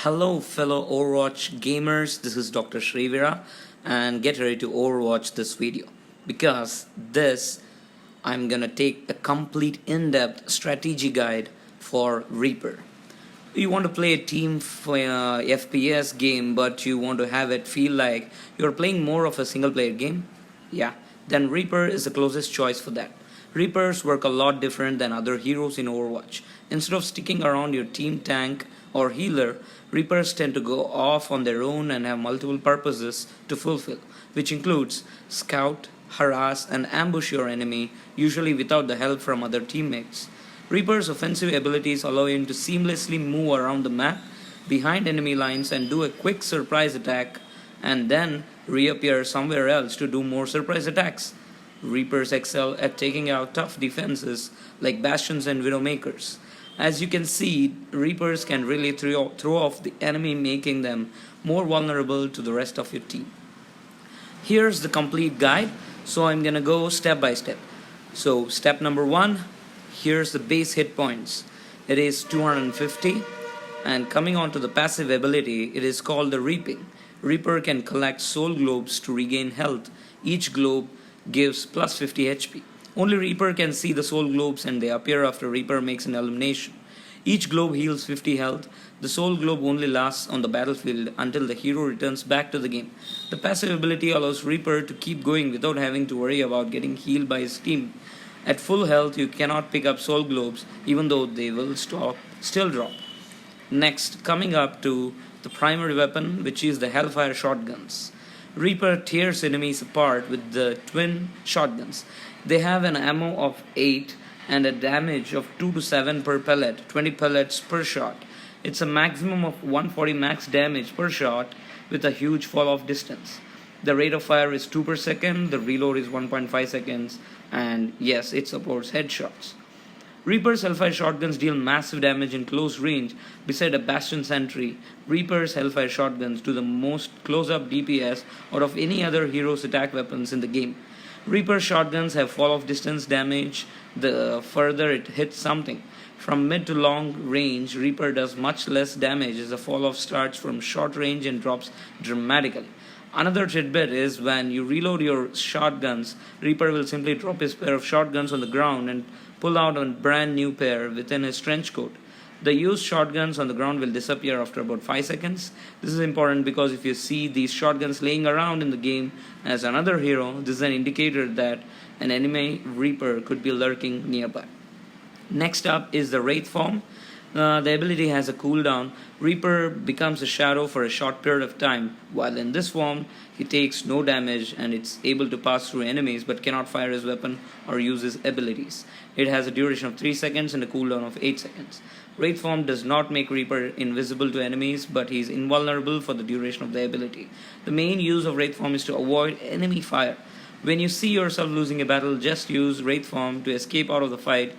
Hello, fellow Overwatch gamers. This is Dr. Shrivira, and get ready to Overwatch this video because I'm gonna take a complete in-depth strategy guide for Reaper. You want to play a team FPS game, but you want to have it feel like you're playing more of a single-player game? Yeah, then Reaper is the closest choice for that. Reapers work a lot different than other heroes in Overwatch. Instead of sticking around your team tank or healer, Reapers tend to go off on their own and have multiple purposes to fulfill, which includes scout, harass, and ambush your enemy, usually without the help from other teammates. Reaper's offensive abilities allow him to seamlessly move around the map behind enemy lines and do a quick surprise attack and then reappear somewhere else to do more surprise attacks. Reapers excel at taking out tough defenses like Bastions and Widowmakers. As you can see, Reapers can really throw off the enemy, making them more vulnerable to the rest of your team. Here's the complete guide, so I'm gonna go step by step. So, step number 1, here's the base hit points. It is 250, and coming on to the passive ability, it is called the Reaping. Reaper can collect soul globes to regain health. Each globe gives plus 50 HP. Only Reaper can see the soul globes and they appear after Reaper makes an elimination. Each globe heals 50 health. The soul globe only lasts on the battlefield until the hero returns back to the game. The passive ability allows Reaper to keep going without having to worry about getting healed by his team. At full health, you cannot pick up soul globes even though they will still drop. Next, coming up to the primary weapon, which is the Hellfire shotguns. Reaper tears enemies apart with the twin shotguns. They have an ammo of 8 and a damage of 2 to 7 per pellet, 20 pellets per shot. It's a maximum of 140 max damage per shot with a huge fall off distance. The rate of fire is 2 per second, the reload is 1.5 seconds, and yes, it supports headshots. Reaper's Hellfire shotguns deal massive damage in close range. Beside a Bastion sentry, Reaper's Hellfire shotguns do the most close-up DPS out of any other hero's attack weapons in the game. Reaper's shotguns have fall-off distance damage the further it hits something. From mid to long range, Reaper does much less damage as the fall-off starts from short range and drops dramatically. Another tidbit is when you reload your shotguns, Reaper will simply drop his pair of shotguns on the ground and pull out a brand new pair within his trench coat. The used shotguns on the ground will disappear after about 5 seconds. This is important because if you see these shotguns laying around in the game as another hero, this is an indicator that an enemy Reaper could be lurking nearby. Next up is the Wraith form. The ability has a cooldown. Reaper becomes a shadow for a short period of time, while in this form he takes no damage and it's able to pass through enemies but cannot fire his weapon or use his abilities. It has a duration of 3 seconds and a cooldown of 8 seconds. Wraith form does not make Reaper invisible to enemies, but he is invulnerable for the duration of the ability. The main use of Wraith form is to avoid enemy fire. When you see yourself losing a battle, just use Wraith form to escape out of the fight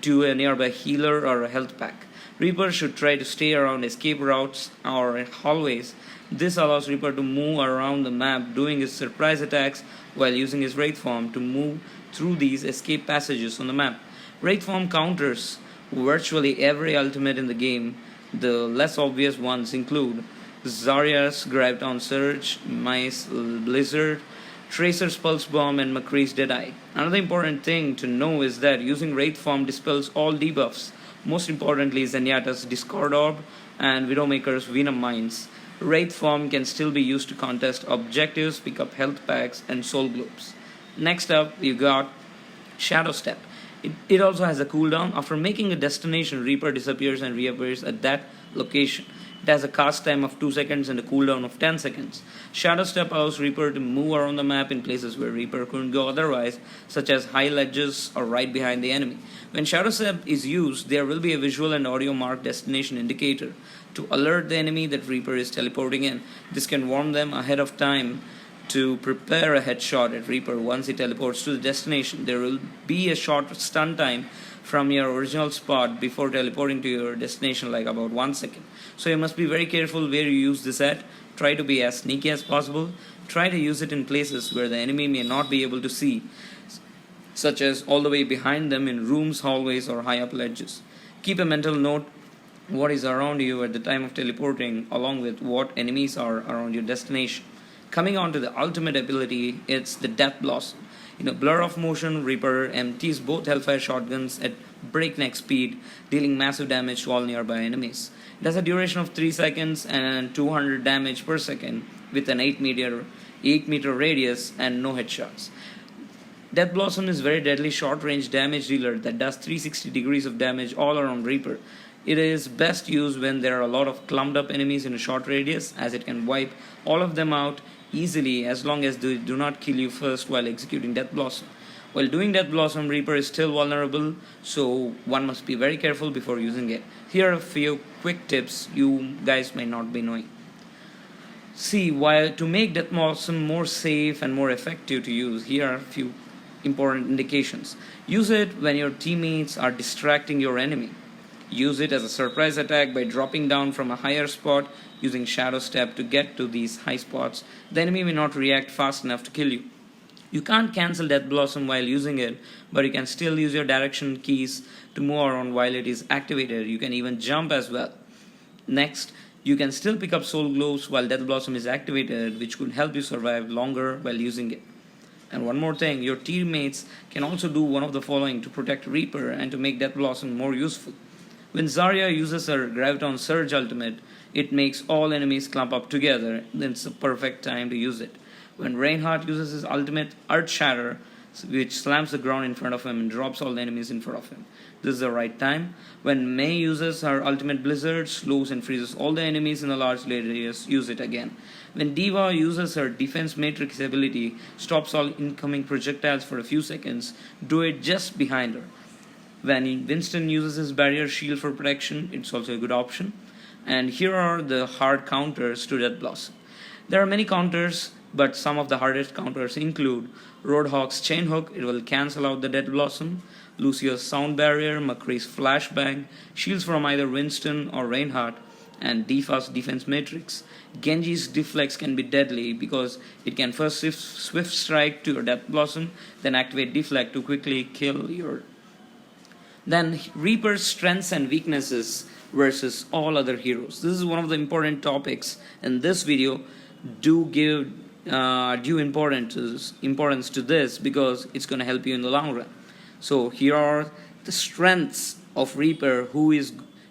to a nearby healer or a health pack. Reaper should try to stay around escape routes or hallways. This allows Reaper to move around the map, doing his surprise attacks while using his Wraith form to move through these escape passages on the map. Wraith form counters virtually every ultimate in the game. The less obvious ones include Zarya's Graviton Surge, Mice Blizzard, Tracer's Pulse Bomb, and McCree's Deadeye. Another important thing to know is that using Wraith form dispels all debuffs. Most importantly, Zenyatta's Discord Orb and Widowmaker's Venom Mines. Wraith form can still be used to contest objectives, pick up health packs, and soul globes. Next up, you got Shadow Step. It also has a cooldown. After making a destination, Reaper disappears and reappears at that location. It has a cast time of 2 seconds and a cooldown of 10 seconds. Shadow Step allows Reaper to move around the map in places where Reaper couldn't go otherwise, such as high ledges or right behind the enemy. When Shadow Step is used, there will be a visual and audio marked destination indicator to alert the enemy that Reaper is teleporting in. This can warn them ahead of time to prepare a headshot at Reaper once he teleports to the destination. There will be a short stun time from your original spot before teleporting to your destination, like about 1 second. So you must be very careful where you use this at. Try to be as sneaky as possible. Try to use it in places where the enemy may not be able to see, such as all the way behind them in rooms, hallways, or high up ledges. Keep a mental note what is around you at the time of teleporting, along with what enemies are around your destination. Coming on to the ultimate ability, it's the Death Blossom. In a blur of motion, Reaper empties both Hellfire shotguns at breakneck speed, dealing massive damage to all nearby enemies. It has a duration of 3 seconds and 200 damage per second, with an 8 meter radius and no headshots. Death Blossom is very deadly short range damage dealer that does 360 degrees of damage all around Reaper. It is best used when there are a lot of clumped up enemies in a short radius, as it can wipe all of them out easily as long as they do not kill you first while executing Death Blossom. While doing Death Blossom, Reaper is still vulnerable, so one must be very careful before using it. Here are a few quick tips you guys may not be knowing. See, while to make Death Blossom more safe and more effective to use, here are a few important indications. Use it when your teammates are distracting your enemy. Use it as a surprise attack by dropping down from a higher spot using Shadow Step to get to these high spots. The enemy may not react fast enough to kill you. You can't cancel Death Blossom while using it, but you can still use your direction keys to move around while it is activated. You can even jump as well. Next, you can still pick up Soul Globes while Death Blossom is activated, which could help you survive longer while using it. And one more thing, your teammates can also do one of the following to protect Reaper and to make Death Blossom more useful. When Zarya uses her Graviton Surge ultimate, it makes all enemies clump up together, then it's the perfect time to use it. When Reinhardt uses his ultimate Earth Shatter, which slams the ground in front of him and drops all the enemies in front of him, this is the right time. When Mei uses her ultimate Blizzard, slows and freezes all the enemies in a large radius, use it again. When Diva uses her Defense Matrix ability, stops all incoming projectiles for a few seconds, do it just behind her. When Winston uses his Barrier Shield for protection, it's also a good option. And here are the hard counters to Death Blossom. There are many counters, but some of the hardest counters include Roadhog's Chain Hook, it will cancel out the Death Blossom, Lucio's Sound Barrier, McCree's Flashbang, shields from either Winston or Reinhardt, and Diva's Defense Matrix. Genji's Deflex can be deadly because it can first Swift Strike to your Death Blossom, then activate Deflect to quickly kill your. Then Reaper's strengths and weaknesses versus all other heroes. This is one of the important topics in this video. Do give due importance to this because it's going to help you in the long run. So here are the strengths of Reaper,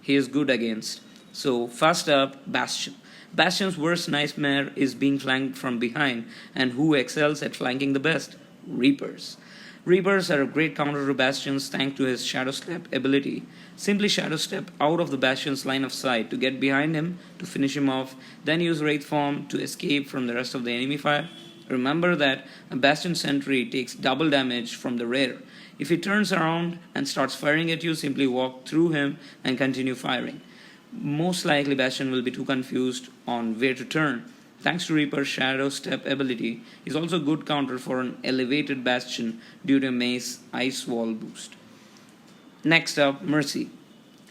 he is good against. So first up, Bastion. Bastion's worst nightmare is being flanked from behind, and who excels at flanking the best? Reapers. Reapers are a great counter to Bastions thanks to his Shadow Step ability. Simply Shadow Step out of the Bastion's line of sight to get behind him to finish him off, then use Wraith Form to escape from the rest of the enemy fire. Remember that a Bastion sentry takes double damage from the rear. If he turns around and starts firing at you, simply walk through him and continue firing. Most likely Bastion will be too confused on where to turn. Thanks to Reaper's Shadow Step ability, he's also a good counter for an elevated Bastion due to Mei's Ice Wall boost. Next up, Mercy.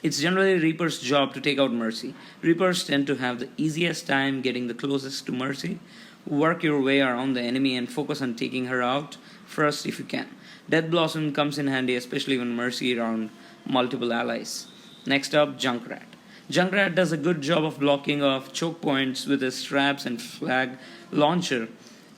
It's generally Reaper's job to take out Mercy. Reapers tend to have the easiest time getting the closest to Mercy. Work your way around the enemy and focus on taking her out first if you can. Death Blossom comes in handy, especially when Mercy around multiple allies. Next up, Junkrat. Junkrat does a good job of blocking off choke points with his traps and flag launcher.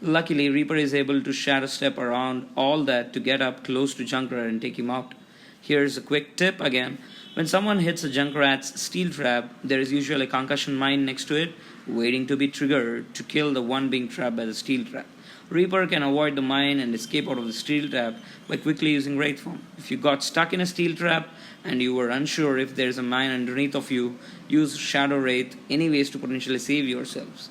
Luckily, Reaper is able to shadow step around all that to get up close to Junkrat and take him out. Here's a quick tip again. When someone hits a Junkrat's steel trap, there is usually a concussion mine next to it, waiting to be triggered to kill the one being trapped by the steel trap. Reaper can avoid the mine and escape out of the steel trap by quickly using Wraith Form. If you got stuck in a steel trap and you were unsure if there's a mine underneath of you, use Shadow Wraith anyways to potentially save yourselves.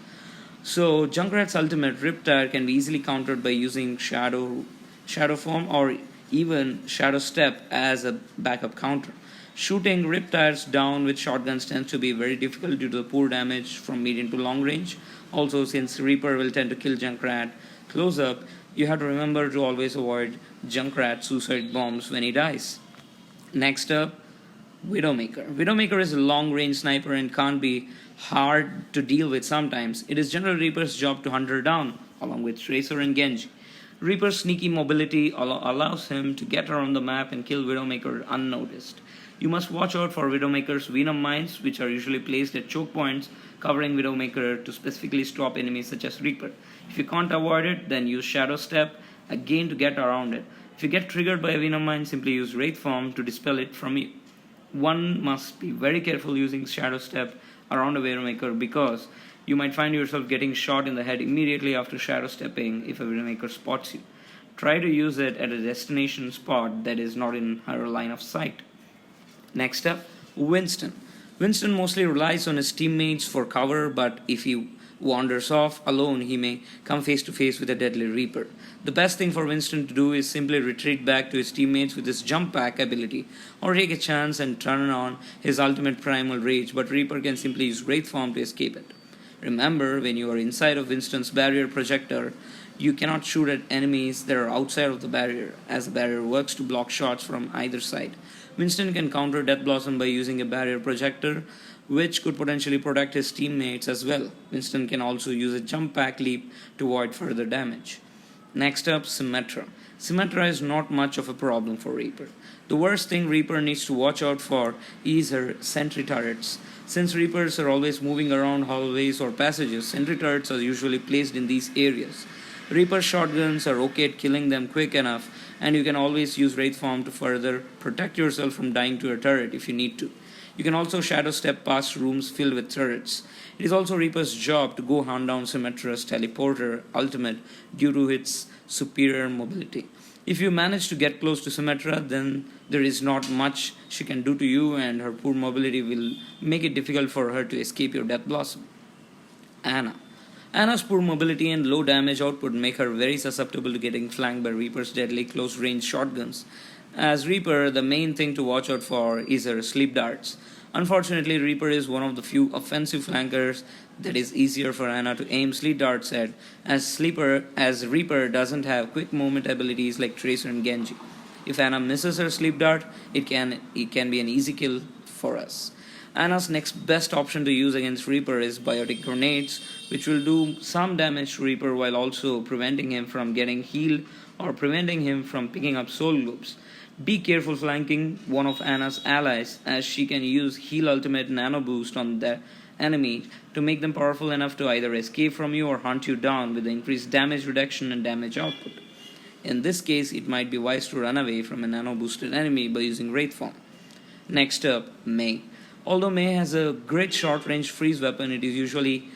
So Junkrat's ultimate Riptide can be easily countered by using Shadow Form or even Shadow Step as a backup counter. Shooting Riptides down with shotguns tends to be very difficult due to the poor damage from medium to long range. Also, since Reaper will tend to kill Junkrat close up, you have to remember to always avoid Junkrat suicide bombs when he dies. Next up, Widowmaker. Widowmaker is a long-range sniper and can't be hard to deal with sometimes. It is generally Reaper's job to hunt her down, along with Tracer and Genji. Reaper's sneaky mobility allows him to get around the map and kill Widowmaker unnoticed. You must watch out for Widowmaker's Venom mines, which are usually placed at choke points, covering Widowmaker to specifically stop enemies such as Reaper. If you can't avoid it, then use Shadow Step again to get around it. If you get triggered by a Venom mine, simply use Wraith Form to dispel it from you. One must be very careful using Shadow Step around a Widowmaker because you might find yourself getting shot in the head immediately after Shadow Stepping if a Widowmaker spots you. Try to use it at a destination spot that is not in her line of sight. Next up, Winston. Winston mostly relies on his teammates for cover, but if he wanders off alone, he may come face to face with a deadly Reaper. The best thing for Winston to do is simply retreat back to his teammates with his jump pack ability, or take a chance and turn on his ultimate primal rage, but Reaper can simply use Wraith Form to escape it. Remember, when you are inside of Winston's barrier projector, you cannot shoot at enemies that are outside of the barrier, as the barrier works to block shots from either side. Winston can counter Death Blossom by using a barrier projector, which could potentially protect his teammates as well. Winston can also use a jump pack leap to avoid further damage. Next up, Symmetra. Symmetra is not much of a problem for Reaper. The worst thing Reaper needs to watch out for is her sentry turrets. Since Reapers are always moving around hallways or passages, sentry turrets are usually placed in these areas. Reaper shotguns are okay at killing them quick enough, and you can always use Wraith Form to further protect yourself from dying to a turret if you need to. You can also Shadow Step past rooms filled with turrets. It is also Reaper's job to go hunt down Symmetra's teleporter ultimate due to its superior mobility. If you manage to get close to Symmetra, then there is not much she can do to you, and her poor mobility will make it difficult for her to escape your Death Blossom. Ana. Ana's poor mobility and low damage output make her very susceptible to getting flanked by Reaper's deadly close-range shotguns. As Reaper, the main thing to watch out for is her sleep darts. Unfortunately, Reaper is one of the few offensive flankers that is easier for Ana to aim sleep darts at, as Reaper doesn't have quick movement abilities like Tracer and Genji. If Ana misses her sleep dart, it can be an easy kill for us. Ana's next best option to use against Reaper is Biotic Grenades, which will do some damage to Reaper while also preventing him from getting healed or preventing him from picking up soul globes. Be careful flanking one of Ana's allies, as she can use Heal Ultimate Nano Boost on the enemy to make them powerful enough to either escape from you or hunt you down with increased damage reduction and damage output. In this case, it might be wise to run away from a nano boosted enemy by using Wraith Form. Next up, Mei. Although Mei has a great short-range freeze weapon, it is usually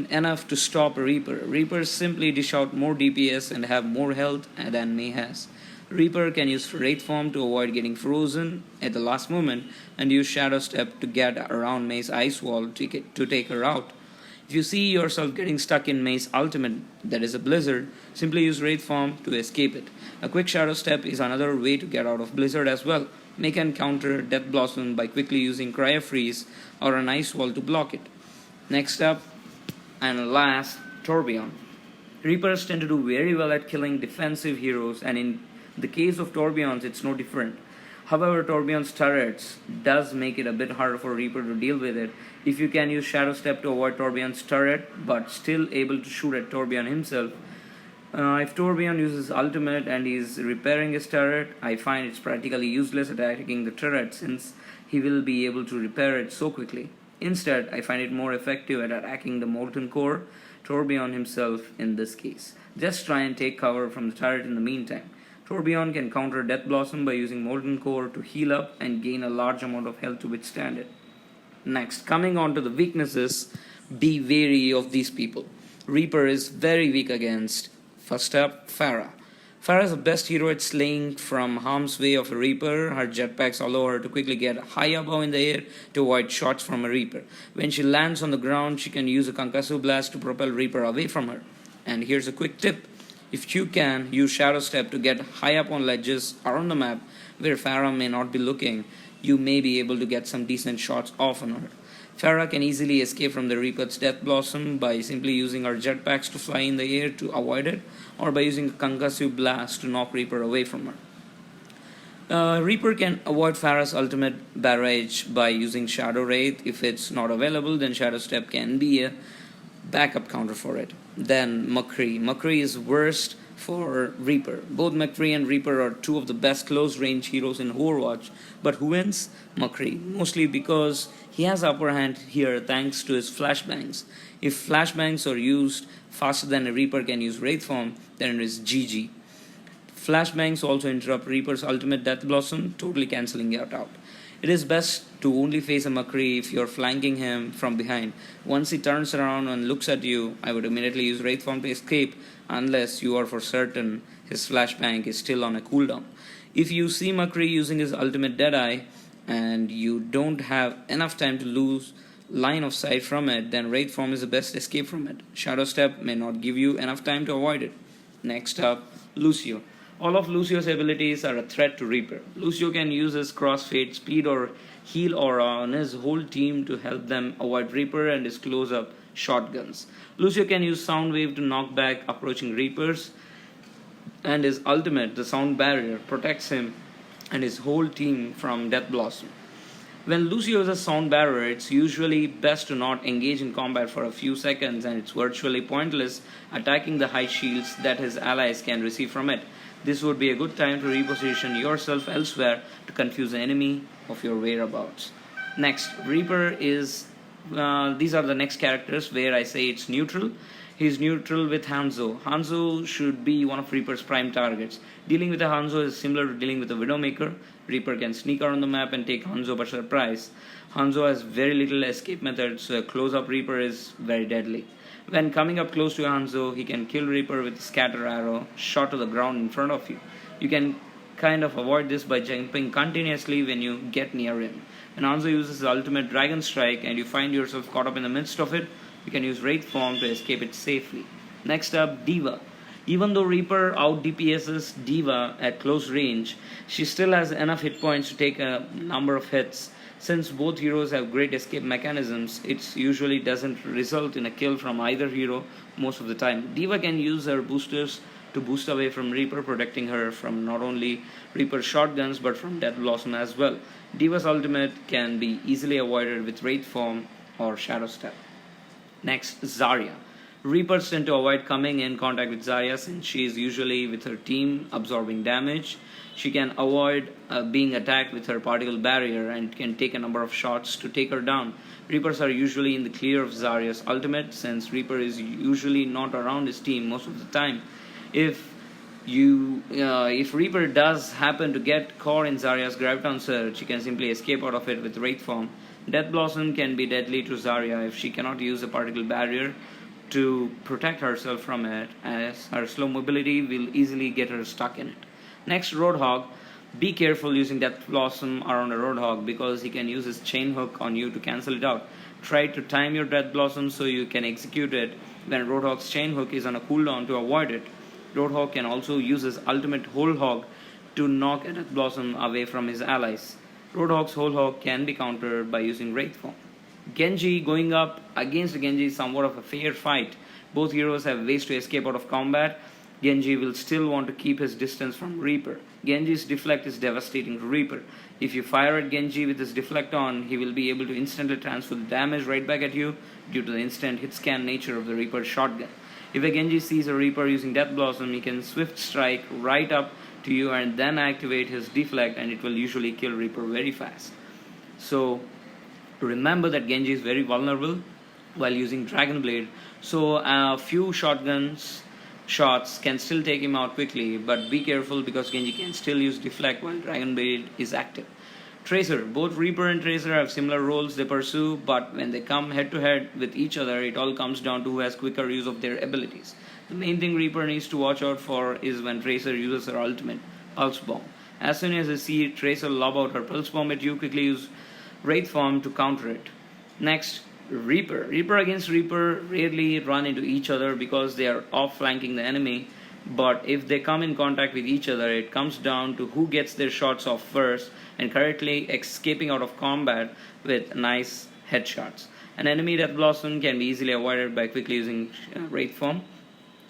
enough to stop a Reaper. Reapers simply dish out more DPS and have more health than Mei has. Reaper can use Wraith Form to avoid getting frozen at the last moment and use Shadow Step to get around Mei's ice wall to take her out. If you see yourself getting stuck in Mei's ultimate, that is a blizzard, simply use Wraith Form to escape it. A quick Shadow Step is another way to get out of blizzard as well. Mei can counter Death Blossom by quickly using Cryo Freeze or an ice wall to block it. Next up, and last, Tourbillon. Reapers tend to do very well at killing defensive heroes, and in the case of Tourbillons, it's no different. However, Tourbillon's turrets does make it a bit harder for Reaper to deal with it. If you can use Shadow Step to avoid Tourbillon's turret, but still able to shoot at Tourbillon himself. If Tourbillon uses ultimate and is repairing his turret, I find it's practically useless attacking the turret since he will be able to repair it so quickly. Instead, I find it more effective at attacking the Molten Core, Tourbillon himself in this case. Just try and take cover from the turret in the meantime. Tourbillon can counter Death Blossom by using Molten Core to heal up and gain a large amount of health to withstand it. Next, coming on to the weaknesses, be wary of these people. Reaper is very weak against. First up, Pharah. Pharah is the best hero at slaying from harm's way of a Reaper. Her jetpacks allow her to quickly get high above in the air to avoid shots from a Reaper. When she lands on the ground, she can use a Concussive Blast to propel Reaper away from her. And here's a quick tip. If you can, use Shadow Step to get high up on ledges around the map where Pharah may not be looking. You may be able to get some decent shots off on her. Pharah can easily escape from the Reaper's Death Blossom by simply using her jetpacks to fly in the air to avoid it, or by using a Concussive Blast to knock Reaper away from her. Reaper can avoid Pharah's ultimate barrage by using Shadow Wraith. If it's not available, then Shadow Step can be a backup counter for it. Then McCree. McCree is worst for Reaper. Both McCree and Reaper are two of the best close range heroes in Overwatch, but who wins? McCree, mostly because he has upper hand here thanks to his flashbangs. If flashbangs are used faster than a Reaper can use Wraith form, then it is GG. Flashbangs also interrupt Reaper's ultimate Death Blossom, totally cancelling it out. It is best to only face a McCree if you're flanking him from behind. Once he turns around and looks at you, I would immediately use Wraith Form to escape unless you are for certain his flashbang is still on a cooldown. If you see McCree using his ultimate Deadeye and you don't have enough time to lose line of sight from it, then Wraith Form is the best escape from it. Shadow Step may not give you enough time to avoid it. Next up, Lucio. All of Lucio's abilities are a threat to Reaper. Lucio can use his crossfade, speed or heal aura on his whole team to help them avoid Reaper and his close-up shotguns. Lucio can use Sound Wave to knock back approaching Reapers, and his ultimate, the Sound Barrier, protects him and his whole team from Death Blossom. When Lucio uses Sound Barrier, it's usually best to not engage in combat for a few seconds, and it's virtually pointless attacking the high shields that his allies can receive from it. This would be a good time to reposition yourself elsewhere to confuse the enemy of your whereabouts. Next, Reaper is... these are the next characters where I say it's neutral. He's neutral with Hanzo. Hanzo should be one of Reaper's prime targets. Dealing with a Hanzo is similar to dealing with a Widowmaker. Reaper can sneak around the map and take Hanzo by surprise. Hanzo has very little escape methods, so a close-up Reaper is very deadly. When coming up close to Hanzo, he can kill Reaper with a scatter arrow shot to the ground in front of you. You can kind of avoid this by jumping continuously when you get near him. When Hanzo uses his ultimate Dragon Strike and you find yourself caught up in the midst of it, you can use Wraith Form to escape it safely. Next up, D.Va. Even though Reaper out DPS's D.Va at close range, she still has enough hit points to take a number of hits. Since both heroes have great escape mechanisms, it usually doesn't result in a kill from either hero most of the time. D.Va can use her boosters to boost away from Reaper, protecting her from not only Reaper's shotguns but from Death Blossom as well. D.Va's ultimate can be easily avoided with Wraith Form or Shadow Step. Next, Zarya. Reapers tend to avoid coming in contact with Zarya since she is usually with her team absorbing damage. She can avoid being attacked with her particle barrier and can take a number of shots to take her down. Reapers are usually in the clear of Zarya's ultimate since Reaper is usually not around his team most of the time. If Reaper does happen to get caught in Zarya's Graviton Surge, she can simply escape out of it with Wraith Form. Death Blossom can be deadly to Zarya if she cannot use a particle barrier to protect herself from it, as her slow mobility will easily get her stuck in it. Next, Roadhog. Be careful using Death Blossom around a Roadhog because he can use his chain hook on you to cancel it out. Try to time your Death Blossom so you can execute it when Roadhog's chain hook is on a cooldown to avoid it. Roadhog can also use his ultimate Whole Hog to knock a Death Blossom away from his allies. Roadhog's Whole Hog can be countered by using Wraith Form. Genji. Going up against Genji is somewhat of a fair fight. Both heroes have ways to escape out of combat. Genji will still want to keep his distance from Reaper. Genji's deflect is devastating to Reaper. If you fire at Genji with his deflect on, he will be able to instantly transfer the damage right back at you due to the instant hit scan nature of the Reaper's shotgun. If a Genji sees a Reaper using Death Blossom, he can swift strike right up to you and then activate his deflect, and it will usually kill Reaper very fast. So remember that Genji is very vulnerable while using Dragon Blade, so a few shots can still take him out quickly, but be careful because Genji can still use deflect while Dragon Blade is active. Tracer. Both Reaper and Tracer have similar roles they pursue, but when they come head to head with each other, it all comes down to who has quicker use of their abilities. The main thing Reaper needs to watch out for is when Tracer uses her ultimate, Pulse Bomb. As soon as you see Tracer lob out her Pulse Bomb at you, quickly use Wraith Form to counter it. Next, Reaper. Reaper against Reaper rarely run into each other because they are off flanking the enemy, but if they come in contact with each other, it comes down to who gets their shots off first and correctly escaping out of combat with nice headshots. An enemy Death Blossom can be easily avoided by quickly using Wraith Form.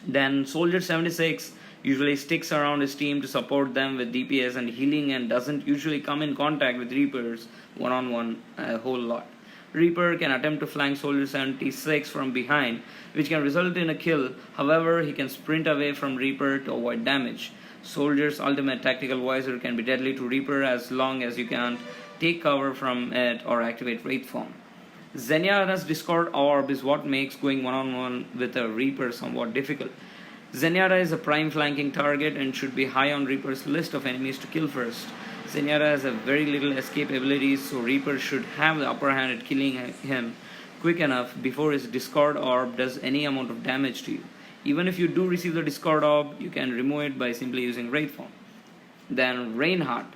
Then Soldier 76 usually sticks around his team to support them with DPS and healing and doesn't usually come in contact with Reapers one-on-one a whole lot. Reaper can attempt to flank Soldier 76 from behind, which can result in a kill. However, he can sprint away from Reaper to avoid damage. Soldier's ultimate tactical visor can be deadly to Reaper as long as you can't take cover from it or activate Wraith form. Zenyatta's Discord Orb is what makes going one-on-one with a Reaper somewhat difficult. Zenyatta is a prime flanking target and should be high on Reaper's list of enemies to kill first. Zenyatta has a very little escape abilities, so Reaper should have the upper hand at killing him quick enough before his Discord Orb does any amount of damage to you. Even if you do receive the Discord Orb, you can remove it by simply using Wraith form. Then Reinhardt.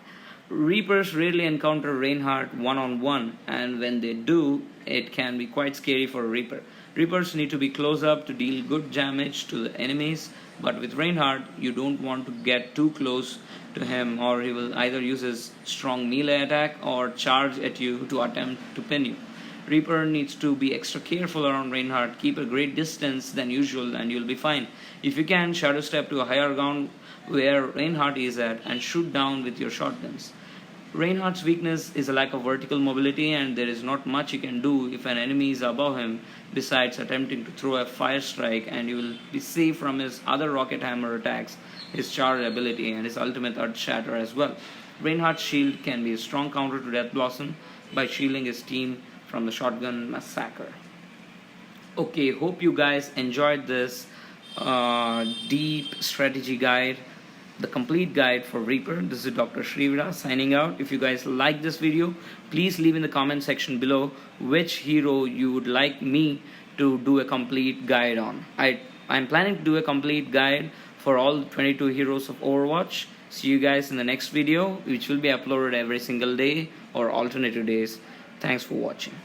Reapers rarely encounter Reinhardt one-on-one, and when they do, it can be quite scary for a Reaper. Reapers need to be close up to deal good damage to the enemies, but with Reinhardt, you don't want to get too close to him, or he will either use his strong melee attack or charge at you to attempt to pin you. Reaper needs to be extra careful around Reinhardt, keep a great distance than usual, and you'll be fine. If you can, shadow step to a higher ground where Reinhardt is at and shoot down with your shotguns. Reinhardt's weakness is a lack of vertical mobility, and there is not much you can do if an enemy is above him besides attempting to throw a fire strike, and you will be safe from his other rocket hammer attacks, his charge ability, and his ultimate earth shatter as well. Reinhardt's shield can be a strong counter to Death Blossom by shielding his team from the shotgun massacre. Okay, hope you guys enjoyed this deep strategy guide, the complete guide for Reaper. This is Dr. Shrivira signing out. If you guys like this video, please leave in the comment section below which hero you would like me to do a complete guide on. I'm planning to do a complete guide for all 22 heroes of Overwatch. See you guys in the next video, which will be uploaded every single day or alternative days. Thanks for watching.